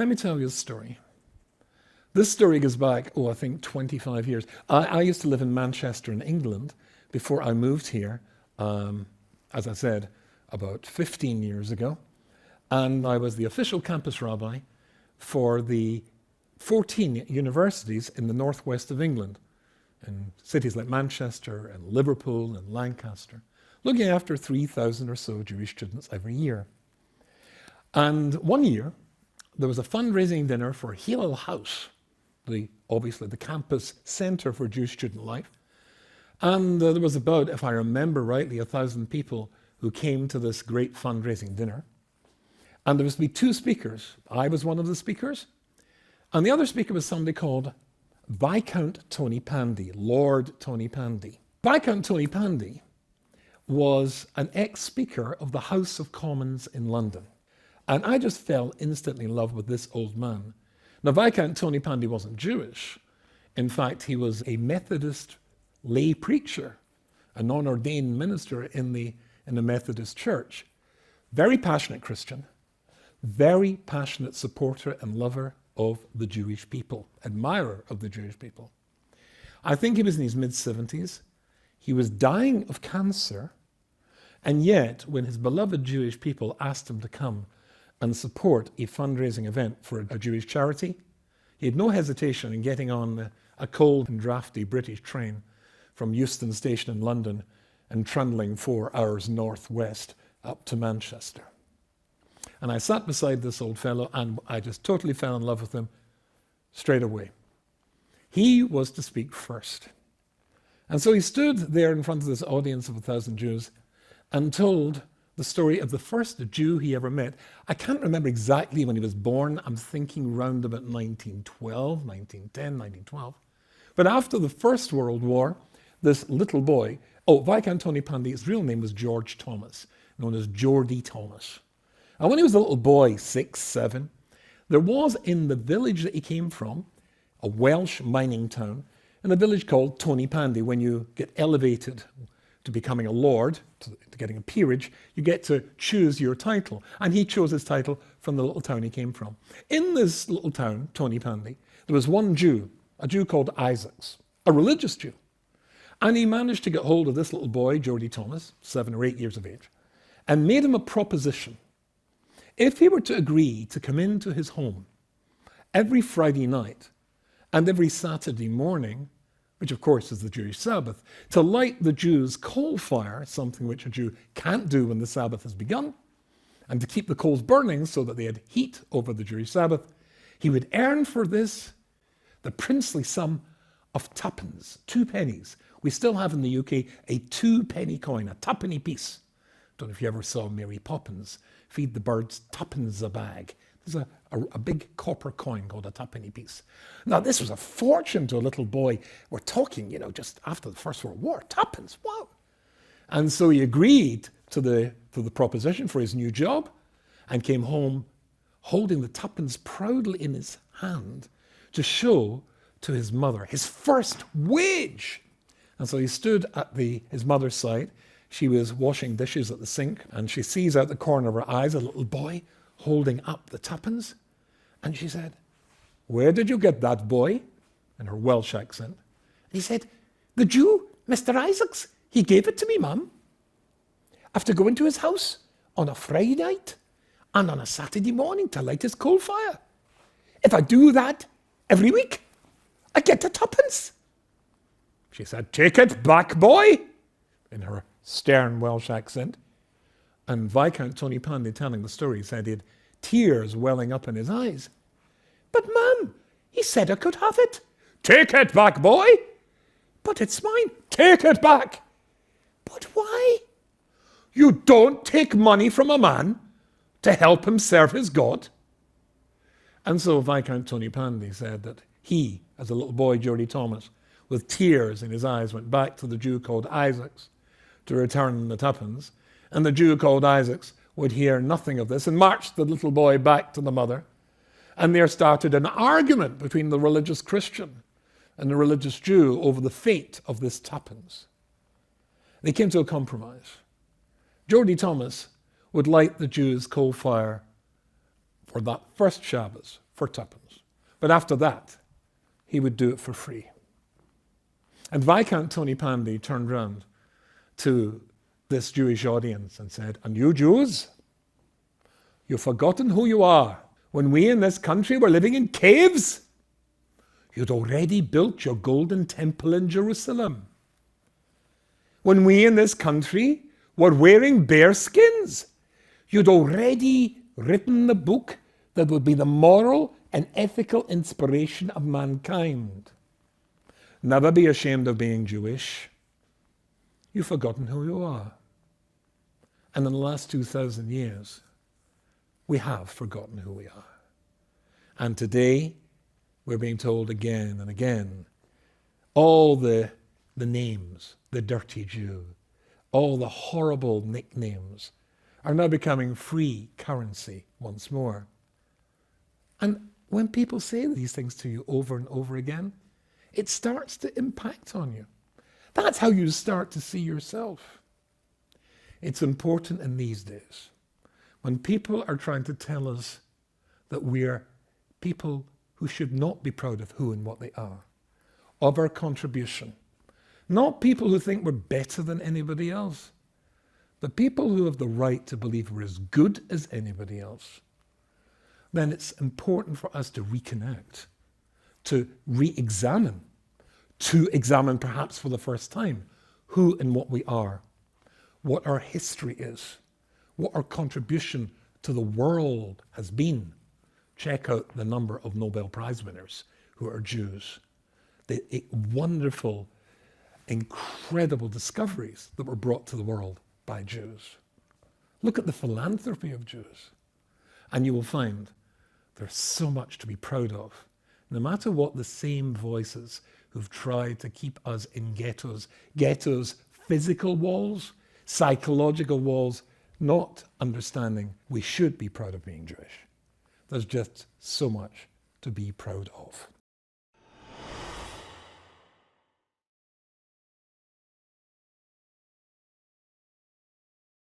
let me tell you a story. This story goes back, I think 25 years. I used to live in Manchester in England before I moved here, as I said, about 15 years ago. And I was the official campus rabbi for the 14 universities in the northwest of England, in cities like Manchester and Liverpool and Lancaster, looking after 3,000 or so Jewish students every year. And one year, there was a fundraising dinner for Hillel House, obviously the campus centre for Jewish student life. And there was about, if I remember rightly, 1,000 people who came to this great fundraising dinner. And there was to be two speakers. I was one of the speakers. And the other speaker was somebody called Viscount Tonypandy, Lord Tonypandy. Viscount Tonypandy was an ex-speaker of the House of Commons in London. And I just fell instantly in love with this old man. Now, Viscount Tonypandy wasn't Jewish. In fact, he was a Methodist lay preacher, a non-ordained minister in the Methodist Church. Very passionate Christian, very passionate supporter and lover of the Jewish people, admirer of the Jewish people. I think he was in his mid-70s. He was dying of cancer, and yet, when his beloved Jewish people asked him to come and support a fundraising event for a Jewish charity, he had no hesitation in getting on a cold and drafty British train from Euston Station in London and trundling 4 hours northwest up to Manchester. And I sat beside this old fellow and I just totally fell in love with him straight away. He was to speak first. And so he stood there in front of this audience of 1,000 Jews and told the story of the first Jew he ever met. I can't remember exactly when he was born. I'm thinking round about 1912, 1910, 1912. But after the First World War, this little boy, Viscount Tonypandy, his real name was Jordy Thomas, known as Jordy Thomas. And when he was a little boy, 6, 7, there was in the village that he came from, a Welsh mining town, in a village called Tonypandy. When you get elevated to becoming a lord, to getting a peerage, you get to choose your title. And he chose his title from the little town he came from. In this little town, Tonypandy, there was one Jew, a Jew called Isaacs, a religious Jew. And he managed to get hold of this little boy, Jordy Thomas, 7 or 8 years of age, and made him a proposition. If he were to agree to come into his home every Friday night and every Saturday morning, which of course is the Jewish Sabbath, to light the Jews' coal fire, something which a Jew can't do when the Sabbath has begun, and to keep the coals burning so that they had heat over the Jewish Sabbath, he would earn for this the princely sum of tuppence, 2 pennies. We still have in the UK a 2-penny coin, a tuppenny piece. Don't know if you ever saw Mary Poppins feed the birds tuppence a bag. There's a big copper coin called a tuppenny piece. Now, this was a fortune to a little boy. We're talking, just after the First World War. Tuppence, wow. And so he agreed to the proposition for his new job and came home holding the tuppence proudly in his hand to show to his mother his first wage. And so he stood at his mother's side. She was washing dishes at the sink, and she sees out the corner of her eyes a little boy holding up the tuppence. And she said, "Where did you get that, boy?" in her Welsh accent. And he said, "The Jew, Mr. Isaacs, he gave it to me, Mum. After going to his house on a Friday night and on a Saturday morning to light his coal fire. If I do that every week, I get a tuppence." She said, "Take it back, boy," in her stern Welsh accent. And Viscount Tonypandy, telling the story, said he had tears welling up in his eyes. "But Mum, he said I could have it." "Take it back, boy." "But it's mine." "Take it back." "But why?" "You don't take money from a man to help him serve his God." And so Viscount Tonypandy said that he, as a little boy, Jordy Thomas, with tears in his eyes, went back to the Jew called Isaacs to return the tuppence, and the Jew called Isaacs would hear nothing of this and marched the little boy back to the mother. And there started an argument between the religious Christian and the religious Jew over the fate of this tuppence. They came to a compromise. Jordy Thomas would light the Jews' coal fire for that first Shabbos, for tuppence. But after that, he would do it for free. And Viscount Tonypandy turned round to this Jewish audience and said, "And you Jews, you've forgotten who you are. When we in this country were living in caves, you'd already built your golden temple in Jerusalem. When we in this country were wearing bear skins, you'd already written the book that would be the moral and ethical inspiration of mankind. Never be ashamed of being Jewish. You've forgotten who you are." And in the last 2,000 years, we have forgotten who we are. And today, we're being told again and again, all the names, the dirty Jew, all the horrible nicknames are now becoming free currency once more. And when people say these things to you over and over again, it starts to impact on you. That's how you start to see yourself. It's important in these days, when people are trying to tell us that we're people who should not be proud of who and what they are, of our contribution. Not people who think we're better than anybody else, but people who have the right to believe we're as good as anybody else. Then it's important for us to reconnect, to re-examine, to examine perhaps for the first time who and what we are, what our history is, what our contribution to the world has been. Check out the number of Nobel Prize winners who are Jews. The wonderful, incredible discoveries that were brought to the world by Jews. Look at the philanthropy of Jews, and you will find there's so much to be proud of. No matter what the same voices who've tried to keep us in ghettos, physical walls, psychological walls, not understanding we should be proud of being Jewish. There's just so much to be proud of.